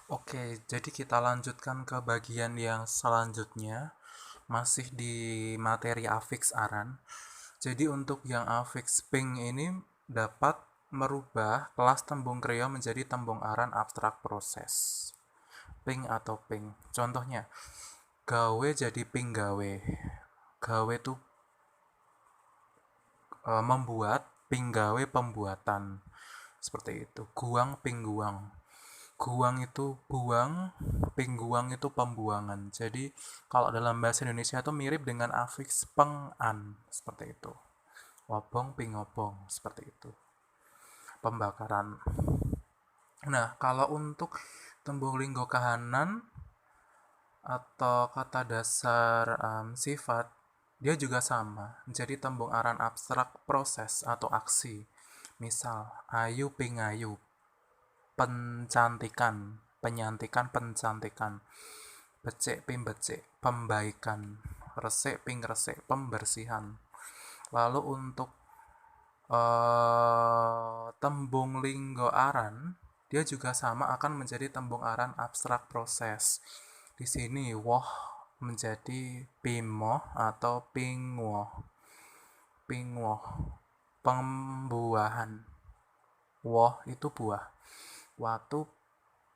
Oke, jadi kita lanjutkan ke bagian yang selanjutnya, masih di materi afiks aran. Jadi untuk yang afiks ping ini dapat merubah kelas tembung kreo menjadi tembung aran abstrak proses. Ping atau ping. Contohnya, gawe jadi ping gawe. Gawe itu membuat, ping gawe pembuatan. Seperti itu. Guang ping guang. Guang itu buang, pingguang itu pembuangan. Jadi kalau dalam bahasa Indonesia itu mirip dengan afiks pengan, seperti itu. Wobong, pingobong, seperti itu. Pembakaran. Nah, kalau untuk tembung linggo kahanan atau kata dasar sifat, dia juga sama. Jadi tembung aran abstrak proses atau aksi. Misal, ayu pingayu, pencantikan, penyantikan, pencantikan, becek pim becek, pembaikan, resik ping resik, pembersihan. Lalu untuk tembung linggo aran, dia juga sama akan menjadi tembung aran abstrak proses. Di sini woh menjadi pimoh atau pingwoh. Pingwoh, pembuahan. Woh itu buah. Watu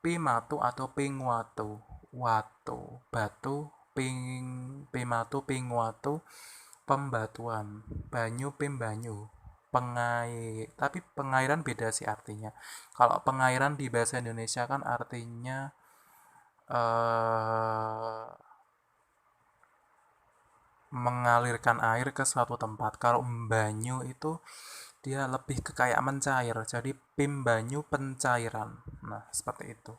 pimatu atau pingwatu. Watu, batu, pimatu, pingwatu, pembatuan. Banyu, pim banyu. Tapi pengairan beda sih artinya. Kalau pengairan di bahasa Indonesia kan artinya eh, mengalirkan air ke suatu tempat. Kalau banyu itu dia lebih ke kayak mencair. Jadi pim banyu pencairan. Nah, seperti itu.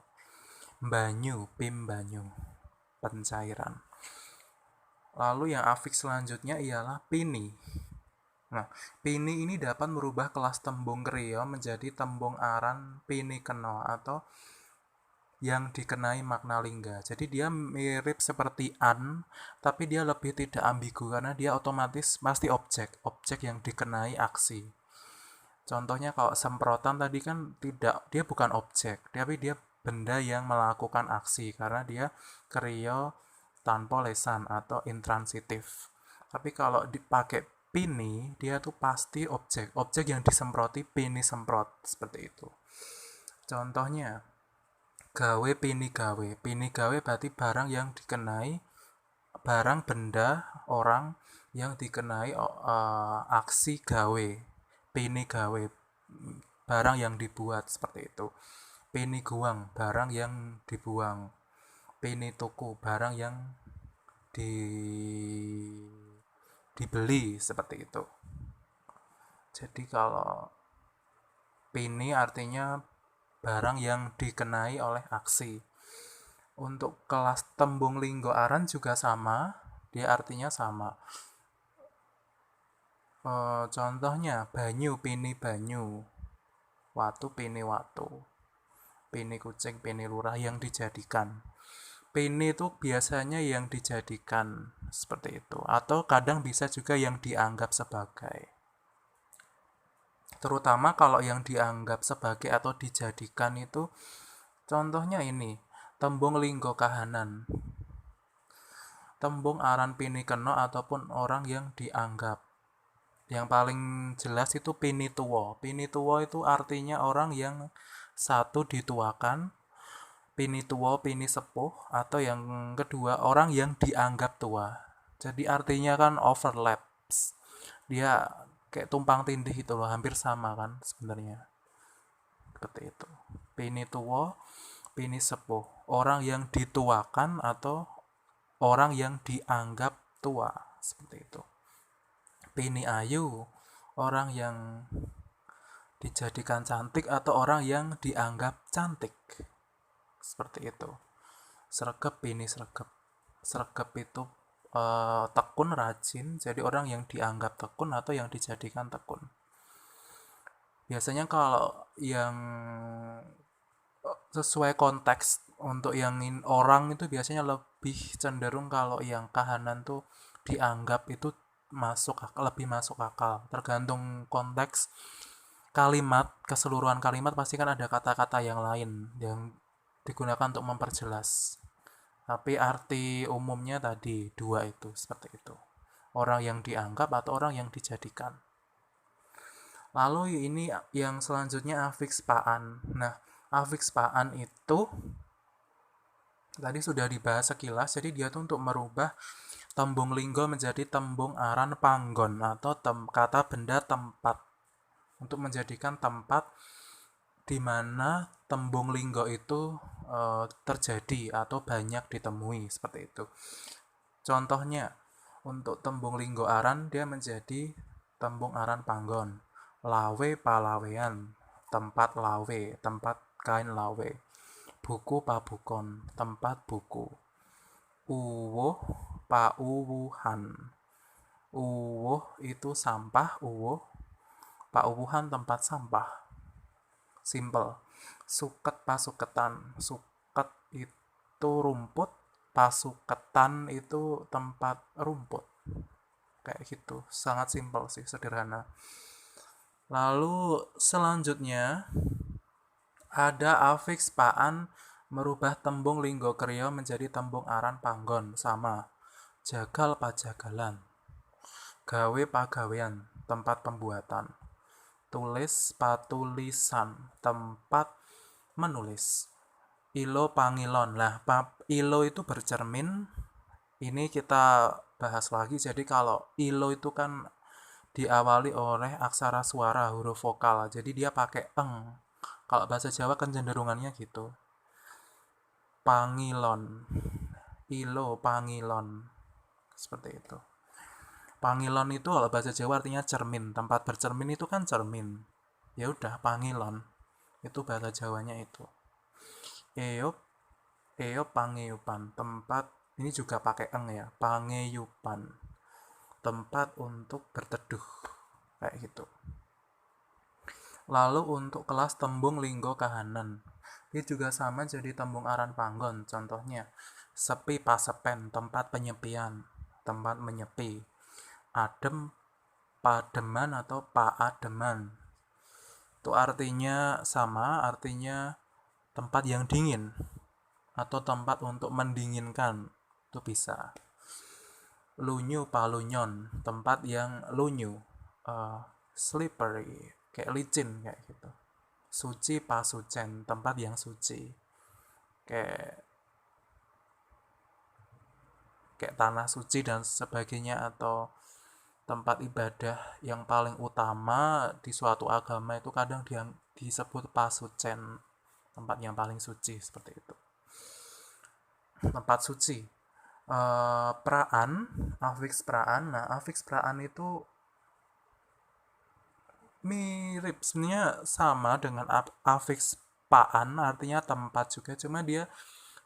Banyu, pim banyu, pencairan. Lalu yang afiks selanjutnya ialah pini. Nah, pini ini dapat merubah kelas tembung kreo menjadi tembung aran pini keno atau yang dikenai makna lingga. Jadi dia mirip seperti an, tapi dia lebih tidak ambigu karena dia otomatis pasti objek yang dikenai aksi. Contohnya kalau semprotan tadi kan tidak, dia bukan objek, tapi dia benda yang melakukan aksi karena dia krio tanpa lesan atau intransitif. Tapi kalau dipakai pini, dia tuh pasti objek yang disemproti pini semprot seperti itu. Contohnya, pini gawe berarti barang yang dikenai, barang benda orang yang dikenai aksi gawe, pini gawe, barang yang dibuat seperti itu. Pini guang, barang yang dibuang. Pini tuku, barang yang di dibeli seperti itu. Jadi kalau pini artinya barang yang dikenai oleh aksi. Untuk kelas tembung linggo aran juga sama, dia artinya sama. Contohnya banyu, pini banyu, watu, pini watu, pini kucing, pini lurah yang dijadikan. Pini itu biasanya yang dijadikan seperti itu, atau kadang bisa juga yang dianggap sebagai. Terutama kalau yang dianggap sebagai atau dijadikan itu, contohnya ini, tembung linggo kahanan, tembung aran pini keno ataupun orang yang dianggap. Yang paling jelas itu pinituwo. Pinituwo itu artinya orang yang satu dituakan, pinituwo, pini sepuh, atau yang kedua orang yang dianggap tua. Jadi artinya kan overlaps. Dia kayak tumpang tindih itu loh, hampir sama kan sebenarnya. Seperti itu. Pinituwo, pini sepuh. Orang yang dituakan atau orang yang dianggap tua. Seperti itu. Pini ayu, orang yang dijadikan cantik atau orang yang dianggap cantik. Seperti itu. Sregep ini sregep. Sregep itu tekun rajin, jadi orang yang dianggap tekun atau yang dijadikan tekun. Biasanya kalau yang sesuai konteks untuk yang orang itu biasanya lebih cenderung kalau yang kahanan tuh dianggap itu lebih masuk akal, tergantung konteks kalimat. Keseluruhan kalimat pasti kan ada kata-kata yang lain yang digunakan untuk memperjelas. Tapi arti umumnya tadi dua itu, seperti itu. Orang yang dianggap atau orang yang dijadikan. Lalu ini yang selanjutnya afiks paan. Nah, afiks paan itu tadi sudah dibahas sekilas, jadi dia tuh untuk merubah tembung linggo menjadi tembung aran panggon atau kata benda tempat, untuk menjadikan tempat di mana tembung linggo itu terjadi atau banyak ditemui, seperti itu. Contohnya, untuk tembung linggo aran dia menjadi tembung aran panggon. Lawe palawean, tempat lawe, tempat kain lawe. Buku pabukon, tempat buku. Uwuh pauwuhan. Uwuh itu sampah, uwuh. Pauwuhan tempat sampah. Simple. Suket pasuketan. Suket itu rumput, pasuketan itu tempat rumput. Kayak gitu. Sangat simple sih, sederhana. Lalu selanjutnya ada afiks paan merubah tembung linggo kriya menjadi tembung aran panggon. Sama. Jagal pajagalan. Gawe pagawean, tempat pembuatan. Tulis patulisan, tempat menulis. Ilo pangilon. Nah, ilo itu bercermin. Ini kita bahas lagi. Jadi kalau ilo itu kan diawali oleh aksara suara, huruf vokal. Jadi dia pakai eng. Kalau bahasa Jawa kan cenderungannya gitu. Pangilon. Ilo pangilon. Seperti itu. Pangilon itu kalau bahasa Jawa artinya cermin. Tempat bercermin itu kan cermin. Ya udah, pangilon. Itu bahasa Jawanya itu. Eop, eop pangeyupan. Tempat, ini juga pakai eng ya. Pangeyupan. Tempat untuk berteduh. Kayak gitu. Lalu untuk kelas tembung linggo kahanan. Ini juga sama jadi tembung aran panggon. Contohnya, sepi pasepen, tempat penyepian. Tempat menyepi. Adem pademan atau paademan. Itu artinya sama, artinya tempat yang dingin atau tempat untuk mendinginkan. Itu bisa. Lunyu palunyon, tempat yang lunyu, slippery, kayak licin kayak gitu. Suci pasucen, tempat yang suci. Kayak tanah suci dan sebagainya, atau tempat ibadah yang paling utama di suatu agama itu kadang disebut pasucen, tempat yang paling suci, seperti itu. Tempat suci. Praan, afiks praan. Nah, afiks praan itu mirip, sebenarnya sama dengan afiks paan, artinya tempat juga, cuma dia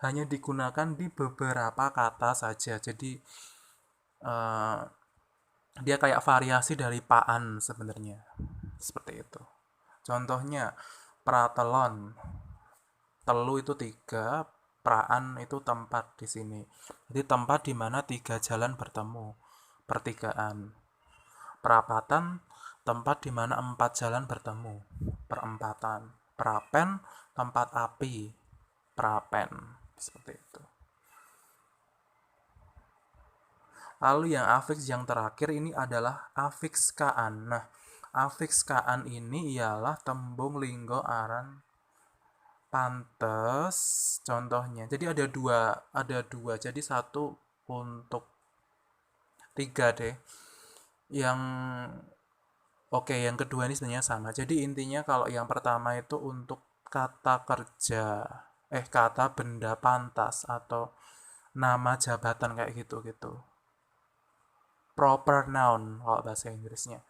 hanya digunakan di beberapa kata saja. Jadi dia kayak variasi dari paan sebenarnya, seperti itu. Contohnya pratelon, telu itu 3, praan itu tempat di sini. Jadi tempat di mana 3 jalan bertemu, pertigaan. Perapatan, tempat di mana 4 jalan bertemu, perempatan. Prapen, tempat api, prapen, seperti itu. Lalu yang afiks yang terakhir ini adalah afiks kaan. Nah, afiks kaan ini ialah tembung linggo aran pantes. Contohnya, jadi ada dua. Jadi satu untuk 3 deh. Yang yang kedua ini sebenarnya sama. Jadi intinya kalau yang pertama itu untuk kata kerja, kata benda pantas atau nama jabatan kayak gitu-gitu. Proper noun kalau bahasa Inggrisnya.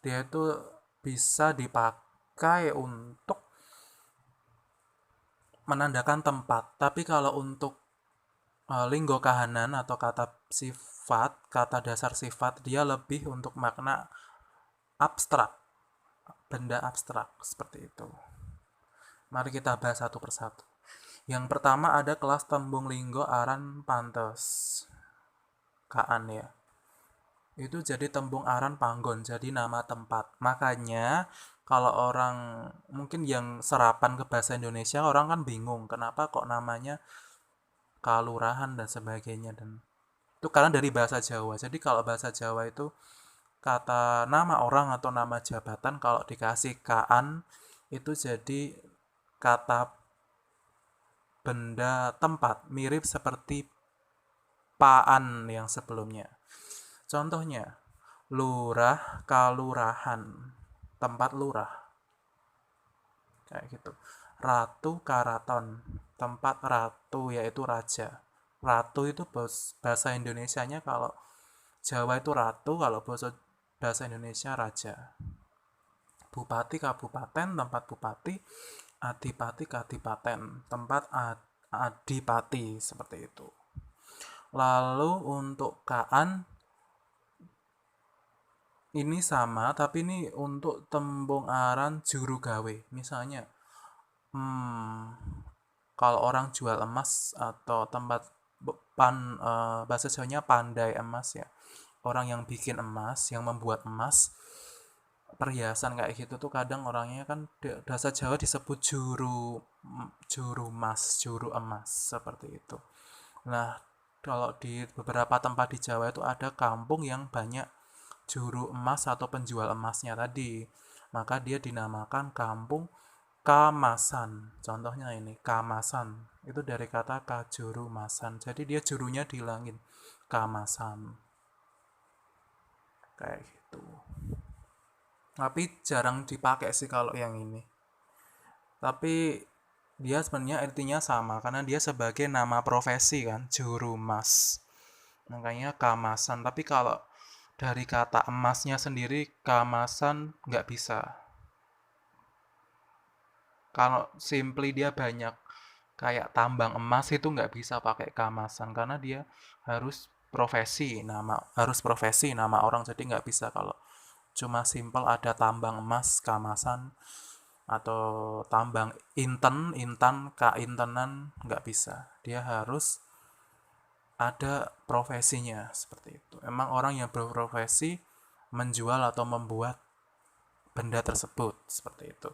Dia itu bisa dipakai untuk menandakan tempat. Tapi kalau untuk linggo kahanan atau kata sifat, kata dasar sifat, dia lebih untuk makna abstrak, benda abstrak, seperti itu. Mari kita bahas satu persatu. Yang pertama ada kelas tembung linggo aran pantes. Kaan ya. itu jadi tembung aran panggon, jadi nama tempat. Makanya kalau orang mungkin yang serapan ke bahasa Indonesia, orang kan bingung kenapa kok namanya kalurahan dan sebagainya, dan itu karena dari bahasa Jawa. Jadi kalau bahasa Jawa itu kata nama orang atau nama jabatan kalau dikasih kaan itu jadi kata benda tempat, mirip seperti paan yang sebelumnya. Contohnya, lurah, kalurahan, tempat lurah, kayak gitu. Ratu, karaton, tempat ratu yaitu raja. Ratu itu bahasa Indonesianya, kalau Jawa itu ratu, kalau bahasa Indonesia raja. Bupati, kabupaten, tempat bupati. Adipati, kadipaten, tempat adipati, seperti itu. Lalu untuk kaan ini sama, tapi ini untuk tembung aran juru gawe. Misalnya, kalau orang jual emas atau tempat bahasa Jawanya pandai emas ya. Orang yang bikin emas, yang membuat emas, perhiasan kayak gitu tuh kadang orangnya kan bahasa Jawa disebut juru mas, juru emas, seperti itu. Nah, kalau di beberapa tempat di Jawa itu ada kampung yang banyak juru emas atau penjual emasnya tadi. Maka dia dinamakan kampung Kamasan. Contohnya ini, Kamasan. Itu dari kata kajuru masan. Jadi dia jurunya dihilangin. Kamasan. Kayak gitu. Tapi jarang dipakai sih kalau yang ini. Tapi dia sebenarnya artinya sama karena dia sebagai nama profesi kan, juru mas. Makanya kamasan. Tapi kalau dari kata emasnya sendiri, kamasan nggak bisa. Kalau simply dia banyak kayak tambang emas itu nggak bisa pakai kamasan karena dia harus profesi nama orang, jadi nggak bisa kalau cuma simple ada tambang emas kamasan atau tambang intan kaintenan, nggak bisa, dia harus ada profesinya, seperti itu. Emang orang yang berprofesi menjual atau membuat benda tersebut, seperti itu.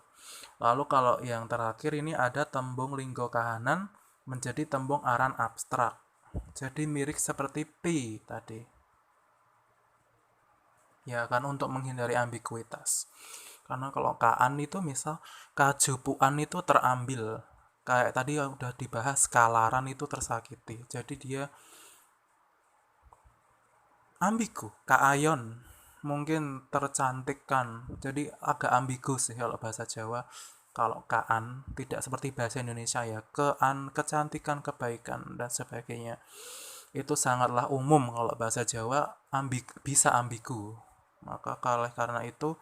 Lalu kalau yang terakhir ini ada tembung linggo kahanan menjadi tembung aran abstrak. Jadi mirip seperti pi tadi. Ya kan, untuk menghindari ambiguitas. Karena kalau kaan itu misal kajupuan itu terambil. Kayak tadi yang udah dibahas, kalaran itu tersakiti. Jadi dia ambigu. Kaayon mungkin tercantikkan. Jadi agak ambigu sih kalau bahasa Jawa. Kalau kaan tidak seperti bahasa Indonesia ya. Kecantikan, kebaikan dan sebagainya. Itu sangatlah umum kalau bahasa Jawa bisa ambigu. Maka karena itu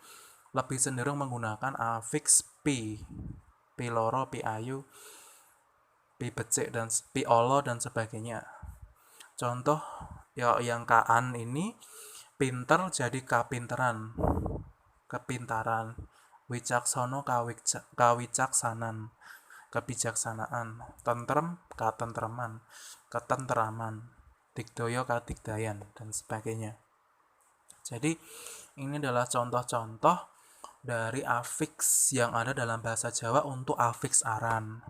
lebih cenderung menggunakan afiks pi. Pi loro, pi ayu, pi becik dan pi olo dan sebagainya. Contoh ya yang kaan ini, pinter jadi kapinteran, kepintaran. Wicaksono kawicaksanan, kebijaksanaan. Tentrem katentreman, ketenteraman. Digdoyo kadigdayan dan sebagainya. Jadi ini adalah contoh-contoh dari afiks yang ada dalam bahasa Jawa untuk afiks aran.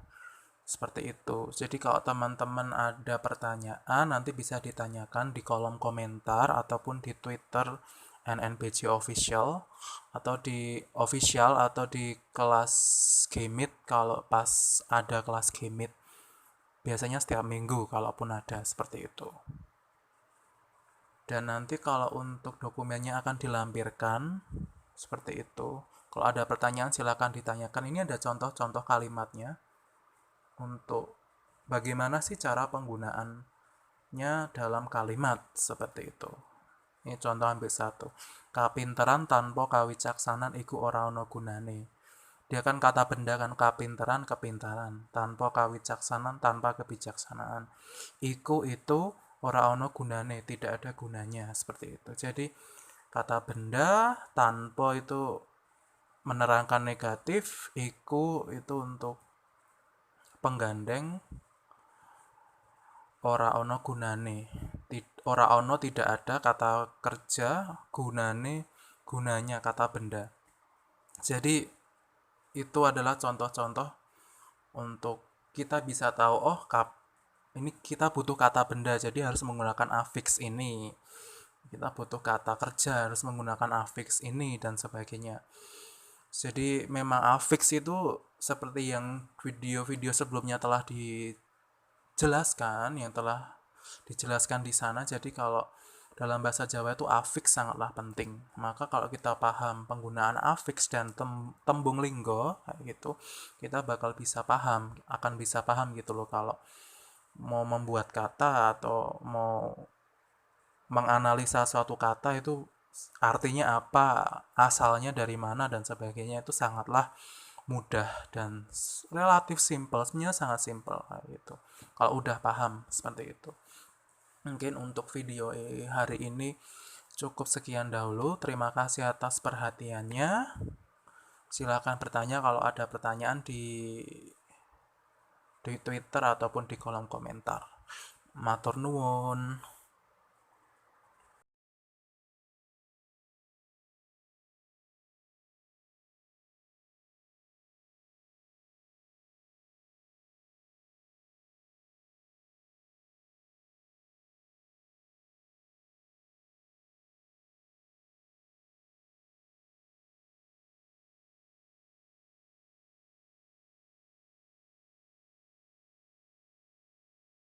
Seperti itu. Jadi kalau teman-teman ada pertanyaan, nanti bisa ditanyakan di kolom komentar ataupun di Twitter NNBJ Official, atau di kelas Gmeet kalau pas ada kelas Gmeet. Biasanya setiap minggu kalaupun ada, seperti itu. Dan nanti kalau untuk dokumennya akan dilampirkan seperti itu. Kalau ada pertanyaan silakan ditanyakan. Ini ada contoh-contoh kalimatnya untuk bagaimana sih cara penggunaannya dalam kalimat, seperti itu. Ini contoh ambil satu. Kapinteran tanpa kawicaksanan iku ora ono gunane. Dia kan kata benda kan, kapinteran, kepintaran, tanpa kawicaksanan, tanpa kebijaksanaan. Iku itu ora ono gunane, tidak ada gunanya, seperti itu. Jadi kata benda tanpa itu menerangkan negatif, iku itu untuk penggandeng, ora ono gunane, ora ono tidak ada kata kerja gunanya kata benda. Jadi itu adalah contoh-contoh untuk kita bisa tahu, oh ini kita butuh kata benda, jadi harus menggunakan afix ini. Kita butuh kata kerja, harus menggunakan afix ini, dan sebagainya. Jadi memang afix itu seperti yang video-video sebelumnya telah dijelaskan, yang telah dijelaskan di sana. Jadi kalau dalam bahasa Jawa itu afix sangatlah penting. Maka kalau kita paham penggunaan afix dan tembung linggo kayak gitu, kita bakal bisa paham, akan bisa paham gitu loh kalau mau membuat kata atau mau menganalisa suatu kata itu artinya apa, asalnya dari mana dan sebagainya, itu sangatlah mudah dan relatif simple, sebenarnya sangat simple kayak gitu. Kalau udah paham seperti itu. Mungkin untuk video hari ini cukup sekian dahulu. Terima kasih atas perhatiannya. Silakan bertanya kalau ada pertanyaan di Twitter ataupun di kolom komentar. Matur nuwun.